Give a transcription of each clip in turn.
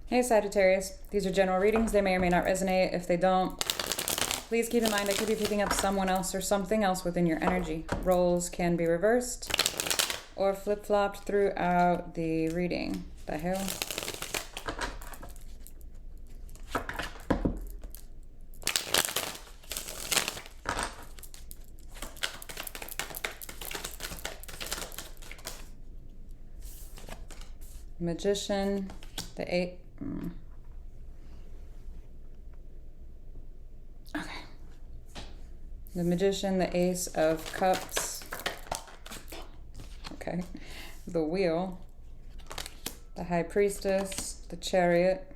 Hey Sagittarius, these are general readings. They may or may not resonate. If they don't, please keep in mind I could be picking up someone else or something else within your energy. Roles can be reversed or flip-flopped throughout the reading. The hell? Magician, the 8. Okay. The Magician, the Ace of Cups. Okay. The Wheel, the High Priestess, the Chariot,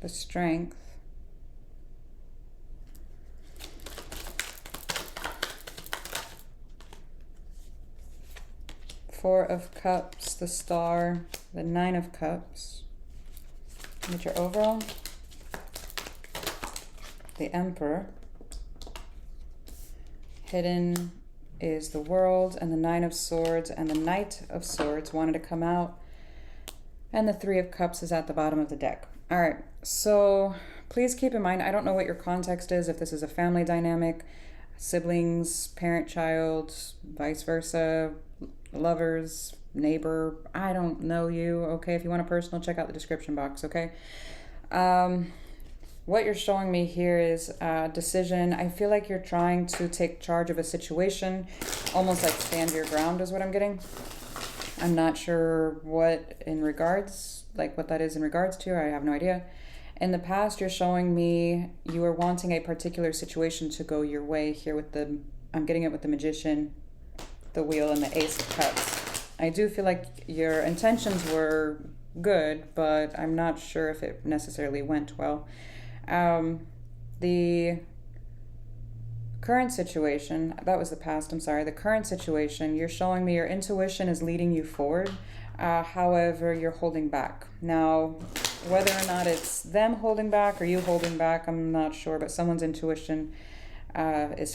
the Strength, Four of Cups, the Star, the Nine of Cups. Get your overall. The Emperor. Hidden is the World and the Nine of Swords, and the Knight of Swords wanted to come out. And the Three of Cups is at the bottom of the deck. All right, so please keep in mind, I don't know what your context is, if this is a family dynamic, siblings, parent-child, vice versa, lovers, neighbor, I don't know you, okay? If you want a personal, check out the description box, okay? What you're showing me here is a decision. I feel like you're trying to take charge of a situation, almost like stand your ground is what I'm getting. I'm not sure what in regards, like what that is in regards to, I have no idea. In the past, you're showing me you are wanting a particular situation to go your way here with the, I'm getting it with the Magician, the Wheel, and the Ace of Cups. I do feel like your intentions were good, but I'm not sure if it necessarily went well. The current situation, that was the past, I'm sorry. The current situation, you're showing me your intuition is leading you forward. However, you're holding back. Now, whether or not it's them holding back or you holding back, I'm not sure, but someone's intuition it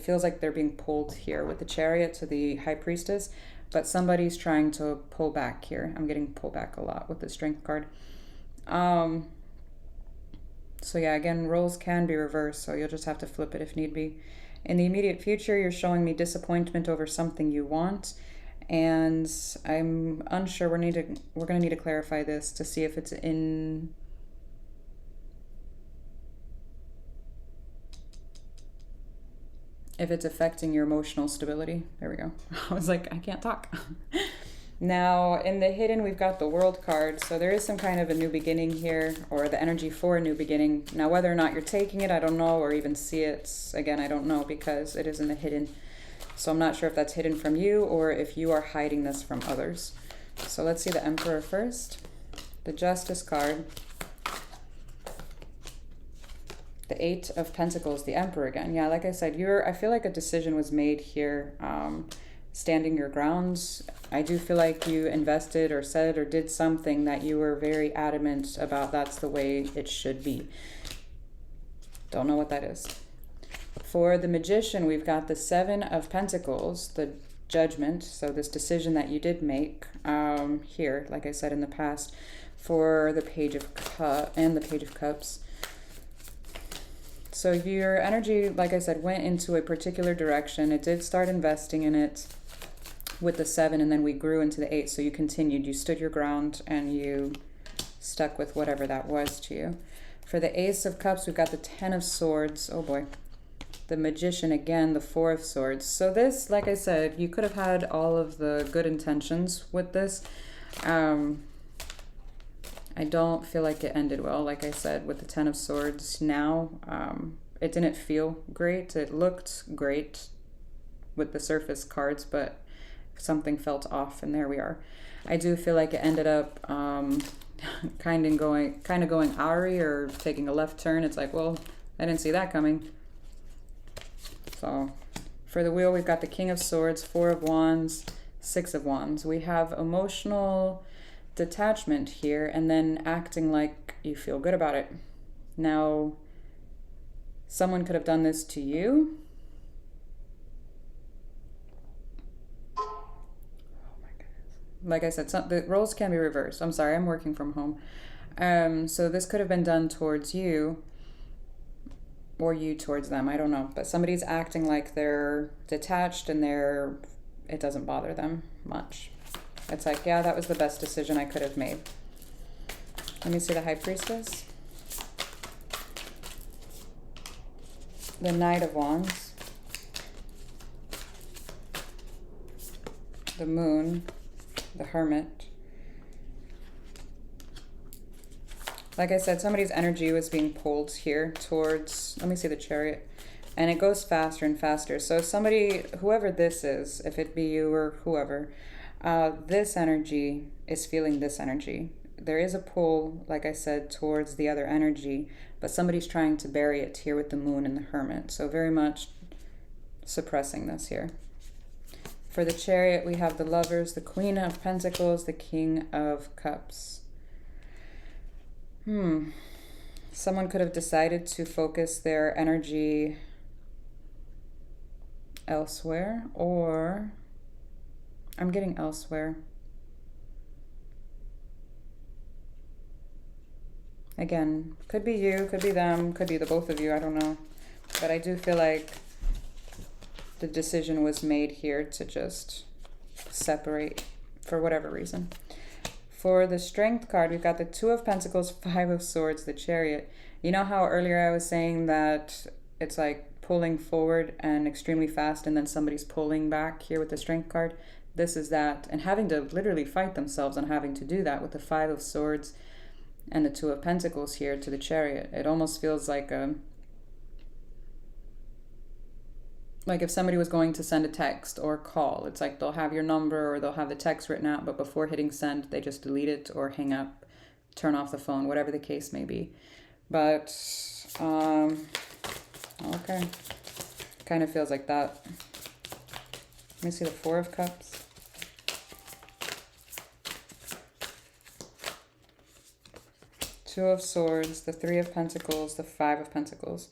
feels like they're being pulled here with the Chariot to the High Priestess, but somebody's trying to pull back here. I'm getting pull back a lot with the Strength card. So yeah, again, roles can be reversed, so you'll just have to flip it if need be. In the immediate future, you're showing me disappointment over something you want, and I'm unsure. We're going to need to clarify this to see if it's in... if it's affecting your emotional stability. There we go. I was like, I can't talk. Now, in the Hidden, we've got the World card. So there is some kind of a new beginning here, or the energy for a new beginning. Now, whether or not you're taking it, I don't know, or even see it. Again, I don't know because it is in the Hidden. So I'm not sure if that's hidden from you or if you are hiding this from others. So let's see the Emperor first. The Justice card. The Eight of Pentacles, the Emperor again. Yeah, like I said, I feel like a decision was made here, standing your grounds. I do feel like you invested or said or did something that you were very adamant about. That's the way it should be. Don't know what that is. For the Magician, we've got the Seven of Pentacles, the Judgment. So this decision that you did make here, like I said in the past, for the Page of Cups and the Page of Cups. So your energy, like I said, went into a particular direction. It did start investing in it with the 7, and then we grew into the 8. So you continued, you stood your ground, and you stuck with whatever that was to you. For the Ace of Cups, we've got the 10 of Swords. Oh boy. The Magician again, the 4 of Swords. So this, like I said, you could have had all of the good intentions with this. I don't feel like it ended well, like I said, with the 10 of Swords now. It didn't feel great. It looked great with the surface cards, but something felt off, and there we are. I do feel like it ended up kind of going Aries or taking a left turn. It's like, well, I didn't see that coming. So for the Wheel, we've got the King of Swords, 4 of Wands, 6 of Wands. We have emotional detachment here, and then acting like you feel good about it. Now, someone could have done this to you. Oh my goodness. like I said, the roles can be reversed. I'm sorry, I'm working from home. So this could have been done towards you or you towards them. I don't know. But somebody's acting like they're detached and it doesn't bother them much. It's like, yeah, that was the best decision I could have made. Let me see the High Priestess. The Knight of Wands. The Moon. The Hermit. Like I said, somebody's energy was being pulled here towards, let me see the Chariot. And it goes faster and faster. So somebody, whoever this is, if it be you or whoever, this energy is feeling this energy. There is a pull, like I said, towards the other energy, but somebody's trying to bury it here with the Moon and the Hermit. So very much suppressing this here. For the Chariot, we have the Lovers, the Queen of Pentacles, the King of Cups. Someone could have decided to focus their energy elsewhere, or I'm getting elsewhere. Again, could be you, could be them, could be the both of you, I don't know. But I do feel like the decision was made here to just separate for whatever reason. For the Strength card, we've got the Two of Pentacles, Five of Swords, the Chariot. You know how earlier I was saying that it's like pulling forward and extremely fast and then somebody's pulling back here with the Strength card? This is that. And having to literally fight themselves on having to do that with the Five of Swords and the Two of Pentacles here to the Chariot. It almost feels like if somebody was going to send a text or call. It's like they'll have your number or they'll have the text written out, but before hitting send, they just delete it or hang up, turn off the phone, whatever the case may be. But, okay. Kind of feels like that. Let me see the Four of Cups. Two of Swords, the Three of Pentacles, the Five of Pentacles.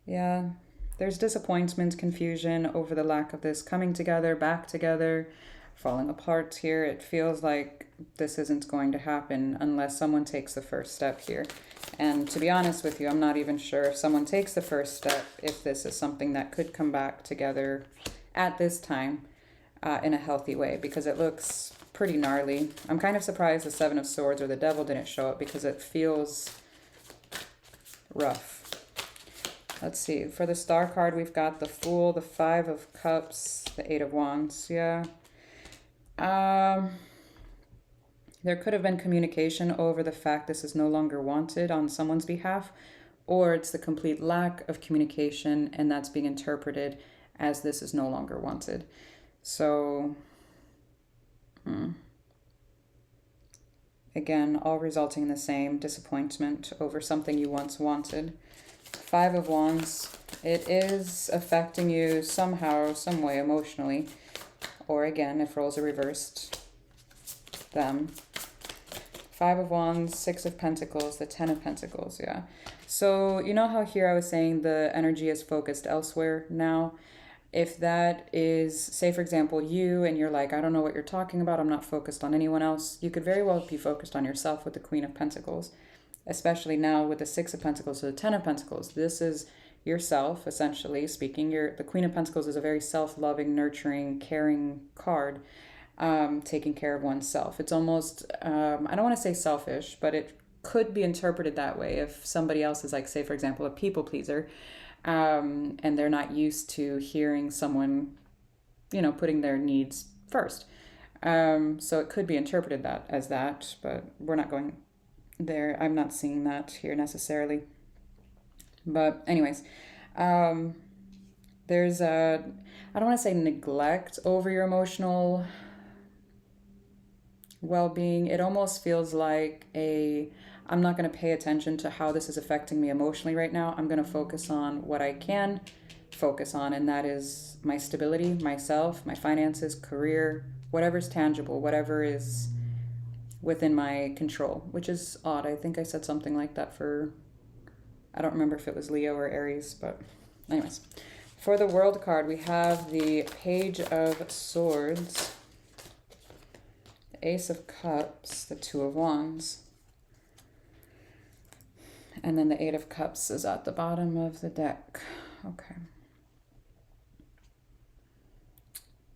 Yeah. There's disappointment, confusion over the lack of this coming together, back together, falling apart here. It feels like this isn't going to happen unless someone takes the first step here. And to be honest with you, I'm not even sure if someone takes the first step, if this is something that could come back together at this time in a healthy way, because it looks pretty gnarly. I'm kind of surprised the Seven of Swords or the Devil didn't show up because it feels rough. Let's see. For the Star card, we've got the Fool, the Five of Cups, the Eight of Wands. Yeah. There could have been communication over the fact this is no longer wanted on someone's behalf, or it's the complete lack of communication and that's being interpreted as this is no longer wanted. So, again, all resulting in the same disappointment over something you once wanted. Five of Wands, it is affecting you somehow, some way emotionally, or again, if roles are reversed, them. Five of Wands, Six of Pentacles, the Ten of Pentacles, yeah. So you know how here I was saying the energy is focused elsewhere now? If that is, say for example, you and you're like, I don't know what you're talking about, I'm not focused on anyone else, you could very well be focused on yourself with the Queen of Pentacles. Especially now with the Six of Pentacles to the Ten of Pentacles. This is yourself, essentially speaking. The Queen of Pentacles is a very self-loving, nurturing, caring card, taking care of oneself. It's almost, I don't want to say selfish, but it could be interpreted that way. If somebody else is like, say, for example, a people pleaser, and they're not used to hearing someone, putting their needs first. So it could be interpreted as that, but we're not going there. I'm not seeing that here necessarily. But anyways, there's I don't want to say neglect over your emotional well-being. It almost feels like I'm not going to pay attention to how this is affecting me emotionally right now. I'm going to focus on what I can focus on, and that is my stability, myself, my finances, career, whatever's tangible, whatever is within my control, which is odd. I think I said something like that for, I don't remember if it was Leo or Aries, but anyways. For the World card, we have the Page of Swords, Ace of Cups, the Two of Wands. And then the Eight of Cups is at the bottom of the deck. Okay.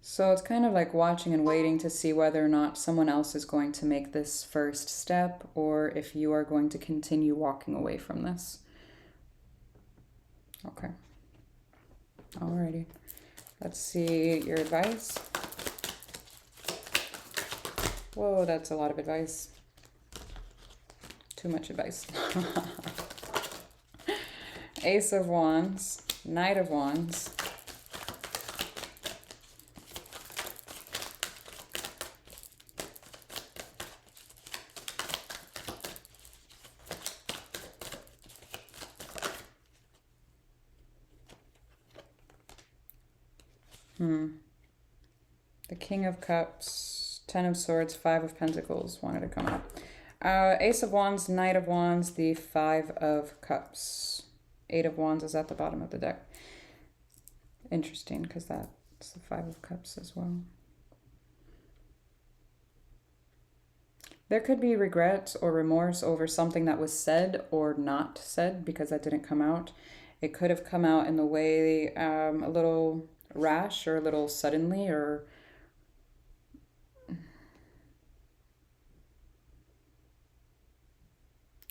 So it's kind of like watching and waiting to see whether or not someone else is going to make this first step, or if you are going to continue walking away from this. Okay. Alrighty. Let's see your advice. Whoa, that's a lot of advice. Too much advice. Ace of Wands, Knight of Wands. The King of Cups, Ten of Swords, Five of Pentacles wanted to come out. Ace of Wands, Knight of Wands, the Five of Cups. Eight of Wands is at the bottom of the deck. Interesting, because that's the Five of Cups as well. There could be regret or remorse over something that was said or not said, because that didn't come out. It could have come out in the way a little rash or a little suddenly, or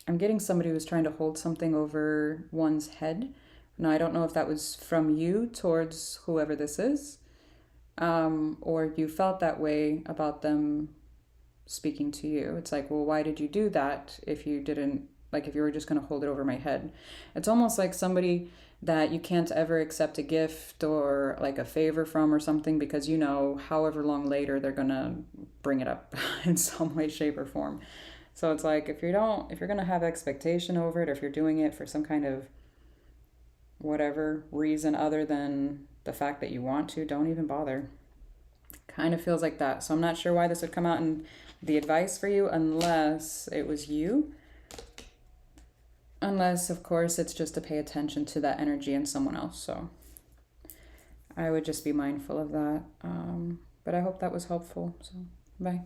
I'm getting somebody who's trying to hold something over one's head. Now, I don't know if that was from you towards whoever this is, or you felt that way about them speaking to you. It's like, well, why did you do that if you didn't, like, if you were just going to hold it over my head? It's almost like somebody that you can't ever accept a gift or like a favor from or something, because you know however long later they're going to bring it up in some way, shape, or form. So it's like, if you're going to have expectation over it, or if you're doing it for some kind of whatever reason other than the fact that you want to, don't even bother. Kind of feels like that. So I'm not sure why this would come out in the advice for you, unless it was you. Unless, of course, it's just to pay attention to that energy in someone else. So I would just be mindful of that. But I hope that was helpful. So bye.